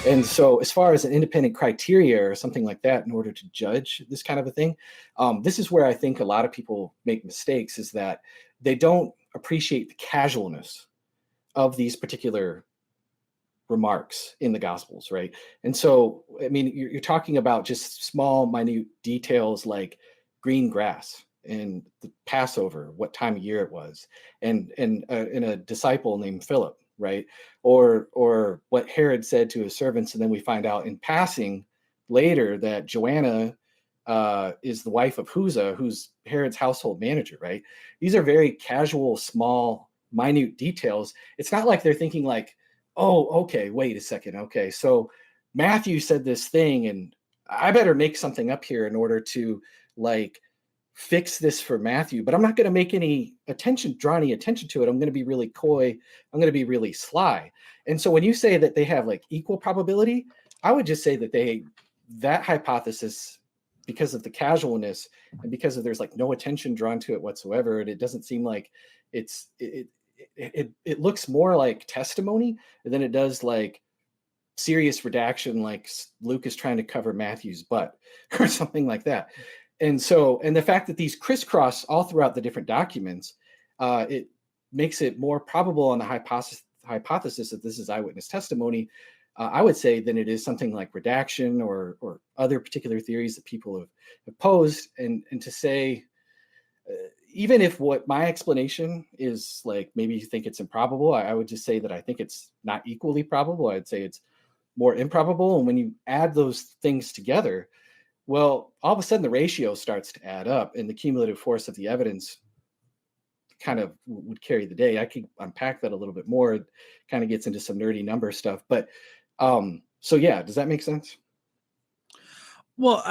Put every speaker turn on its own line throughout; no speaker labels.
And so as far as an independent criteria or something like that in order to judge this kind of a thing, this is where I think a lot of people make mistakes, is that they don't appreciate the casualness of these particular remarks in the Gospels, right? And so, I mean, you're talking about just small, minute details like green grass and the Passover, what time of year it was, and a disciple named Philip, right? Or what Herod said to his servants, and then we find out in passing later that Joanna is the wife of Huzzah, who's Herod's household manager, right? These are very casual, small, minute details. It's not like they're thinking like, oh, okay, wait a second. Okay, so Matthew said this thing, and I better make something up here in order to like fix this for Matthew, but I'm not going to make draw any attention to it. I'm going to be really coy. I'm going to be really sly. And so when you say that they have like equal probability, I would just say that that hypothesis, because of the casualness and because of there's like no attention drawn to it whatsoever, and it doesn't seem like it looks more like testimony than it does like serious redaction, like Luke is trying to cover Matthew's butt or something like that. And so, and the fact that these crisscross all throughout the different documents, it makes it more probable on the hypothesis that this is eyewitness testimony, I would say, than it is something like redaction or other particular theories that people have posed. And to say, even if what my explanation is like, maybe you think it's improbable, I would just say that I think it's not equally probable. I'd say it's more improbable. And when you add those things together, well, all of a sudden the ratio starts to add up, and the cumulative force of the evidence kind of would carry the day. I could unpack that a little bit more. It kind of gets into some nerdy number stuff. But so yeah, does that make sense?
Well,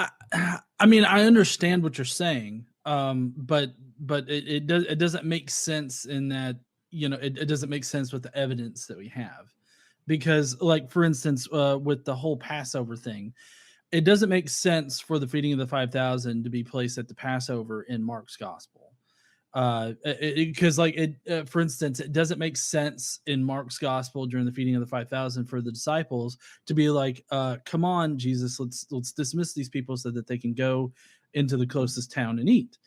I mean, I understand what you're saying, but it doesn't make sense in that, you know, it doesn't make sense with the evidence that we have, because like, for instance, with the whole Passover thing, it doesn't make sense for the feeding of the 5,000 to be placed at the Passover in Mark's gospel. Because for instance, it doesn't make sense in Mark's gospel during the feeding of the 5,000 for the disciples to be like, come on, Jesus, let's dismiss these people so that they can go into the closest town and eat,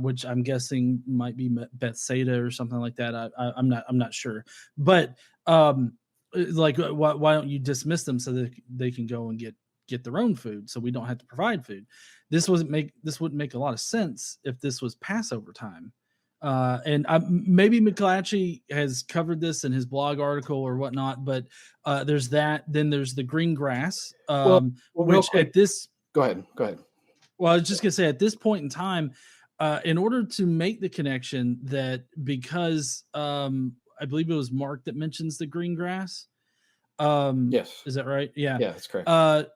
which I'm guessing might be Bethsaida or something like that. I'm not sure, but like, why don't you dismiss them so that they can go and get their own food, so we don't have to provide food? This wouldn't make a lot of sense if this was Passover time. And maybe McClatchy has covered this in his blog article or whatnot, but there's that. Then there's the green grass, which at this...
Go ahead.
Well, I was just going to say, at this point in time, in order to make the connection that, because I believe it was Mark that mentions the green grass.
Yes.
Is that right? Yeah.
Yeah, that's correct.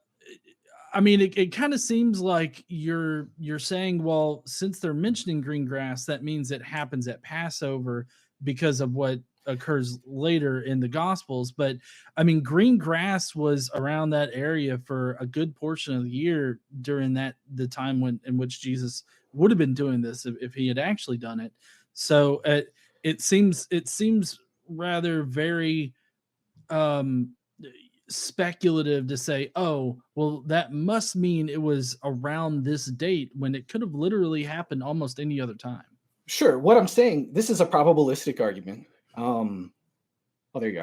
I mean, it kind of seems like you're saying, well, since they're mentioning green grass, that means it happens at Passover because of what occurs later in the Gospels. But I mean, green grass was around that area for a good portion of the year during the time in which Jesus would have been doing this if he had actually done it. So it seems rather very speculative to say, oh, well, that must mean it was around this date, when it could have literally happened almost any other time.
Sure. What I'm saying, this is a probabilistic argument. Oh, there you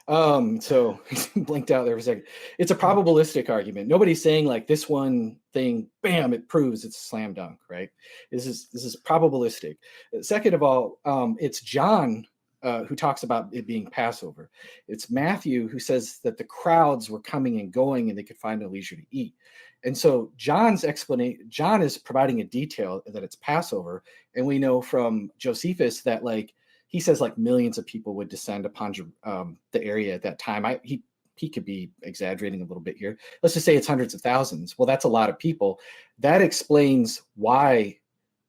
are. So blinked out there for a second. It's a probabilistic argument. Nobody's saying like this one thing, bam, it proves it's a slam dunk, right? This is probabilistic. Second of all, it's John who talks about it being Passover. It's Matthew who says that the crowds were coming and going and they could find a leisure to eat. And so John's explanation, John is providing a detail that it's Passover. And we know from Josephus that like, he says like millions of people would descend upon the area at that time. He could be exaggerating a little bit here. Let's just say it's hundreds of thousands. Well, that's a lot of people. That explains why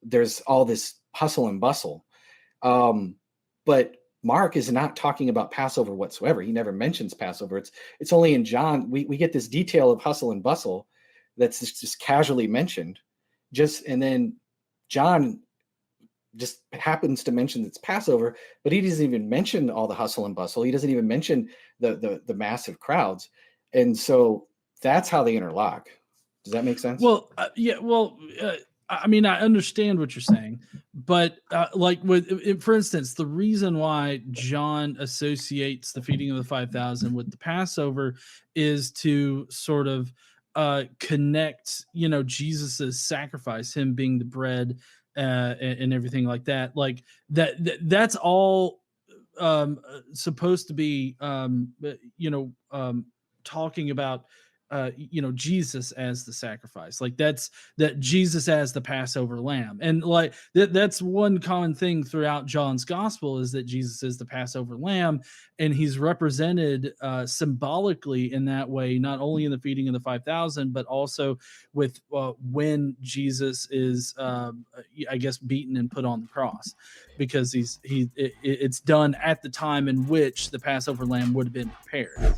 there's all this hustle and bustle. But Mark is not talking about Passover whatsoever. He never mentions Passover. It's only in John we get this detail of hustle and bustle that's just casually mentioned. And then John just happens to mention it's Passover, but he doesn't even mention all the hustle and bustle. He doesn't even mention the massive crowds. And so that's how they interlock. Does that make sense?
Well, yeah. Well, I mean, I understand what you're saying, but like for instance, the reason why John associates the feeding of the 5,000 with the Passover is to sort of connect, Jesus's sacrifice, him being the bread, and everything like that. Like that's all supposed to be, talking about Jesus as the sacrifice. Like that Jesus as the Passover lamb. And like that's one common thing throughout John's gospel, is that Jesus is the Passover lamb, and he's represented symbolically in that way, not only in the feeding of the 5,000, but also with when Jesus is I guess beaten and put on the cross, because it's done at the time in which the Passover lamb would have been prepared.